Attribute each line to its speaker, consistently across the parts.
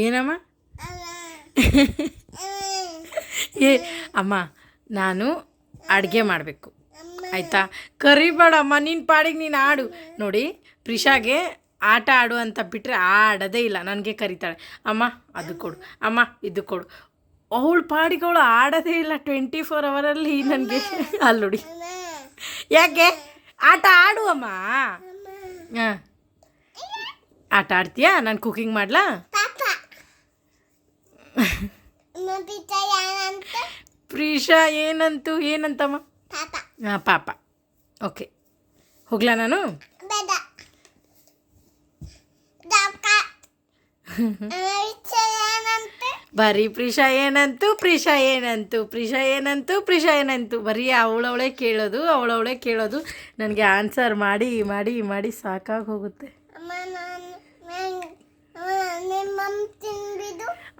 Speaker 1: ಏನಮ್ಮ? ಏ ಅಮ್ಮ, ನಾನು ಅಡುಗೆ ಮಾಡಬೇಕು ಆಯಿತಾ? ಕರಿಬೇಡಮ್ಮ, ನಿನ್ನ ಪಾಡಿಗೆ ನೀನು ಆಡು. ನೋಡಿ, ಪ್ರಿಷಾಗೆ ಆಟ ಆಡು ಅಂತ ಬಿಟ್ಟರೆ ಆಡೋದೇ ಇಲ್ಲ. ನನಗೆ ಕರಿತಾಳೆ, ಅಮ್ಮ ಅದು ಕೊಡು, ಅಮ್ಮ ಇದು ಕೊಡು. ಅವಳು ಪಾಡಿಗೆ ಅವಳು ಆಡೋದೇ ಇಲ್ಲ 24 ಅವರಲ್ಲಿ. ನನಗೆ ಅಲ್ಲಿ ನೋಡಿ, ಯಾಕೆ ಆಟ ಆಡು ಅಮ್ಮ. ಹಾಂ, ಆಟ ಆಡ್ತೀಯಾ? ನಾನು ಕುಕಿಂಗ್ ಮಾಡಲಾ? ಪ್ರೀಶಾ ಏನಂತಮ್ಮ? ಹಾಂ, ಪಾಪ. ಓಕೆ, ಹೋಗ್ಲಾ ನಾನು? ಬರೀ ಪ್ರೀಶಾ ಏನಂತು ಬರೀ ಅವಳವಳೇ ಕೇಳೋದು. ನನಗೆ ಆನ್ಸರ್ ಮಾಡಿ ಮಾಡಿ ಮಾಡಿ ಸಾಕಾಗಿ ಹೋಗುತ್ತೆ.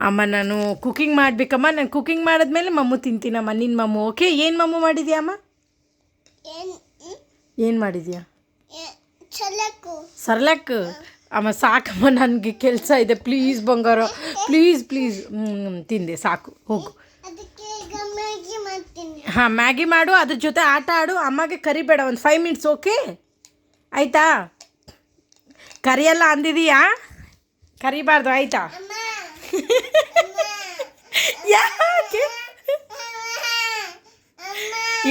Speaker 1: ಅಮ್ಮ, ನಾನು ಕುಕಿಂಗ್ ಮಾಡಬೇಕಮ್ಮ. ನಾನು ಕುಕಿಂಗ್ ಮಾಡಿದ್ಮೇಲೆ ಮಮ್ಮು ತಿಂತೀನಮ್ಮ. ನಿನ್ನ ಮಮ್ಮು ಓಕೆ? ಏನು ಮಮ್ಮು ಮಾಡಿದ್ಯಾ ಅಮ್ಮ? ಏನು ಮಾಡಿದ್ಯಾ? ಸರ್ಲಕ್. ಅಮ್ಮ ಸಾಕಮ್ಮ, ನನಗೆ ಕೆಲಸ ಇದೆ. ಪ್ಲೀಸ್ ಬಂಗಾರ, ಪ್ಲೀಸ್. ತಿಂದೆ ಸಾಕು, ಹೋಗು. ಹಾಂ, ಮ್ಯಾಗಿ ಮಾಡು, ಅದ್ರ ಜೊತೆ ಆಟ ಆಡು. ಅಮ್ಮಗೆ ಕರಿಬೇಡ, ಒಂದು 5 ಮಿನಿಟ್ಸ್ ಓಕೆ ಆಯಿತಾ? ಕರಿಯಲ್ಲ ಅಂದಿದೀಯಾ? ಕರಿಬಾರ್ದು ಆಯಿತಾ? ಯಾಕೆ?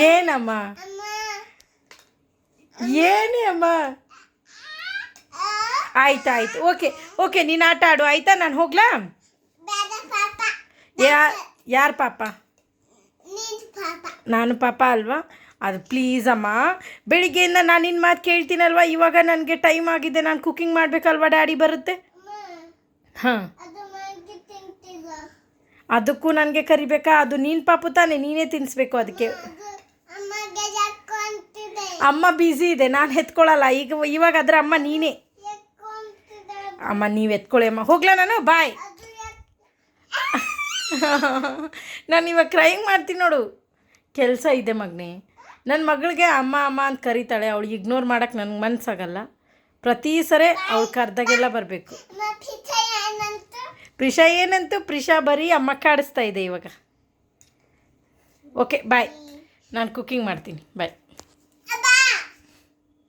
Speaker 1: ಏನಮ್ಮ? ಏನೇ ಅಮ್ಮ? ಆಯ್ತು ಓಕೆ, ನೀನು ಆಟ ಆಡು ಆಯಿತಾ? ನಾನು ಹೋಗ್ಲಾ? ಯಾರು ಪಾಪ? ನಾನು ಪಾಪ ಅಲ್ವಾ? ಅದು ಪ್ಲೀಸ್ ಅಮ್ಮ, ಬೆಳಿಗ್ಗೆಯಿಂದ ನಾನು ನಿನ್ನ ಮಾತು ಕೇಳ್ತೀನಲ್ವ. ಇವಾಗ ನನಗೆ ಟೈಮ್ ಆಗಿದೆ, ನಾನು ಕುಕಿಂಗ್ ಮಾಡಬೇಕಲ್ವ? ಡ್ಯಾಡಿ ಬರುತ್ತೆ. ಹಾಂ, ಅದಕ್ಕೂ ನನಗೆ ಕರಿಬೇಕಾ? ಅದು ನೀನು ಪಾಪು ತಾನೆ, ನೀನೇ ತಿನ್ನಿಸ್ಬೇಕು ಅದಕ್ಕೆ. ಅಮ್ಮ ಬ್ಯುಸಿ ಇದೆ, ನಾನು ಎತ್ಕೊಳ್ಳಲ್ಲ ಇವಾಗ. ಅದರ ಅಮ್ಮ ನೀನೇ. ಅಮ್ಮ ನೀವು ಎತ್ಕೊಳ್ಳಿ ಅಮ್ಮ. ಹೋಗ್ಲಾ ನಾನು? ಬಾಯ್. ನಾನು ಇವಾಗ ಕ್ರೈಂಗ್ ಮಾಡ್ತೀನಿ ನೋಡು. ಕೆಲಸ ಇದೆ ಮಗನೇ. ನನ್ನ ಮಗಳಿಗೆ ಅಮ್ಮ ಅಂತ ಕರೀತಾಳೆ. ಅವಳು ಇಗ್ನೋರ್ ಮಾಡೋಕ್ಕೆ ನನಗೆ ಮನಸ್ಸಾಗಲ್ಲ. ಪ್ರತಿ ಸರಿ ಅವಳು ಕರೆದಾಗೆಲ್ಲ ಬರಬೇಕು. ಪ್ರಿಷಾ ಏನಂತೂ ಪ್ರಿಷಾ ಬರೀ ಅಮ್ಮ ಕಾಡಿಸ್ತಾ ಇದೆ ಇವಾಗ. ಓಕೆ ಬಾಯ್, ನಾನು ಕುಕಿಂಗ್ ಮಾಡ್ತೀನಿ. ಬಾಯ್.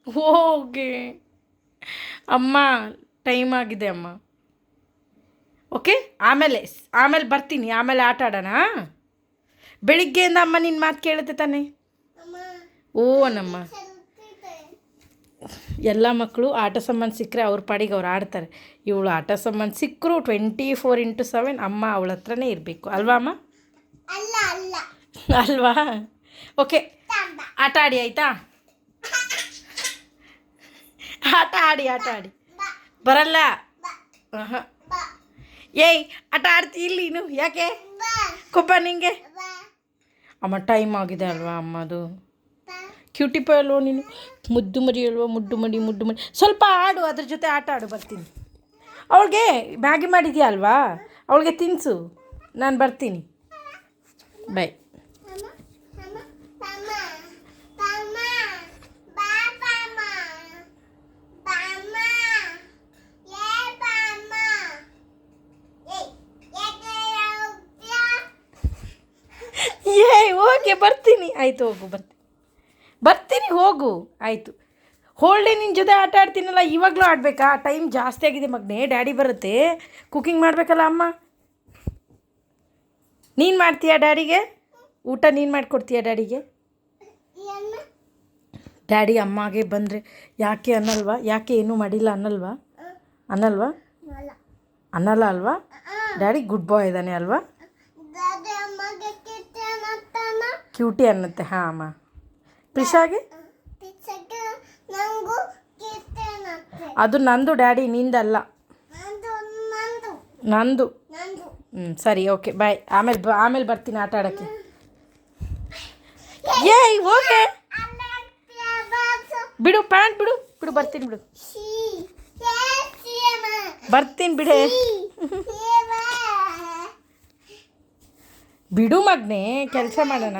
Speaker 1: ಹೋಗೆ ಅಮ್ಮ, ಟೈಮ್ ಆಗಿದೆ ಅಮ್ಮ. ಓಕೆ, ಆಮೇಲೆ ಬರ್ತೀನಿ. ಆಮೇಲೆ ಆಟ ಆಡೋಣ. ಬೆಳಿಗ್ಗೆಯಿಂದ ಅಮ್ಮ ನಿನ್ನ ಮಾತು ಕೇಳುತ್ತೆ ತಾನೆ? ನಮ್ಮ ಎಲ್ಲ ಮಕ್ಕಳು ಆಟ ಸಾಮಾನು ಸಿಕ್ಕರೆ ಅವ್ರ ಪಾಡಿಗೆ ಅವ್ರು ಆಡ್ತಾರೆ. ಇವಳು ಆಟ ಸಾಮಾನು ಸಿಕ್ಕರು 24x7 ಅಮ್ಮ ಅವಳ ಹತ್ರನೇ ಇರಬೇಕು ಅಲ್ವಾ ಅಮ್ಮ? ಅಲ್ವಾ? ಓಕೆ, ಆಟ ಆಡಿ ಆಯಿತಾ? ಆಟ ಆಡಿ ಬರಲ್ಲ. ಹಾಂ, ಏಯ್ ಆಟ ಆಡ್ತಿ ಇಲ್ಲಿ ನೀನು? ಯಾಕೆ ಕೊಬ್ಬ ನಿಂಗೆ? ಅಮ್ಮ ಟೈಮ್ ಆಗಿದೆ ಅಲ್ವಾ ಅಮ್ಮದು. ಕ್ಯೂಟಿಪ ಅಲ್ವ ನೀನು? ಮುದ್ದು ಮರಿ ಅಲ್ವಾ? ಮುದ್ದು ಮಡಿ. ಸ್ವಲ್ಪ ಆಡು, ಅದ್ರ ಜೊತೆ ಆಟ ಆಡು. ಬರ್ತೀನಿ. ಅವಳಿಗೆ ಮ್ಯಾಗಿ ಮಾಡಿದ್ಯಾ ಅಲ್ವಾ? ಅವಳಿಗೆ ತಿನ್ನಿಸು, ನಾನು ಬರ್ತೀನಿ. ಬಾಯ್. ಓಕೆ, ಬರ್ತೀನಿ. ಆಯಿತು, ಹೋಗು. ಬರ್ತೀನಿ ಹೋಗು. ಆಯಿತು, ಹೋಲ್ಡೇ ನಿನ್ನ ಜೊತೆ ಆಟ ಆಡ್ತೀನಲ್ಲ. ಇವಾಗಲೂ ಆಡಬೇಕಾ? ಟೈಮ್ ಜಾಸ್ತಿ ಆಗಿದೆ ಮಗನೇ. ಡ್ಯಾಡಿ ಬರುತ್ತೆ, ಕುಕಿಂಗ್ ಮಾಡಬೇಕಲ್ಲ ಅಮ್ಮ. ನೀನು ಮಾಡ್ತೀಯಾ ಡ್ಯಾಡಿಗೆ ಊಟ? ನೀನು ಮಾಡಿಕೊಡ್ತೀಯಾ ಡ್ಯಾಡಿಗೆ? ಡ್ಯಾಡಿ ಅಮ್ಮಗೆ ಬಂದರೆ ಯಾಕೆ ಅನ್ನಲ್ವಾ? ಯಾಕೆ ಏನೂ ಮಾಡಿಲ್ಲ ಅನ್ನಲ್ವಾ? ಅನ್ನಲ್ಲ ಅಲ್ವಾ? ಡ್ಯಾಡಿ ಗುಡ್ ಬಾಯ್ ಇದ್ದಾನೆ ಅಲ್ವಾ? ಕ್ಯೂಟಿ ಅನ್ನತ್ತೆ. ಹಾಂ ಅಮ್ಮ. ಪ್ರಿಷಾಗೆ ಅದು ನಂದು ಡ್ಯಾಡಿ, ನಿಂದಲ್ಲ. ನಂದು. ಸರಿ ಓಕೆ ಬಾಯ್. ಆಮೇಲೆ ಬರ್ತೀನಿ ಆಟ ಆಡೋಕ್ಕೆ. ಏಯ್ ಓಕೆ ಬಿಡು, ಪ್ಯಾಂಟ್ ಬಿಡು. ಬರ್ತೀನಿ ಬಿಡೆ. ಬಿಡು ಮಗನೇ, ಕೆಲಸ ಮಾಡೋಣ.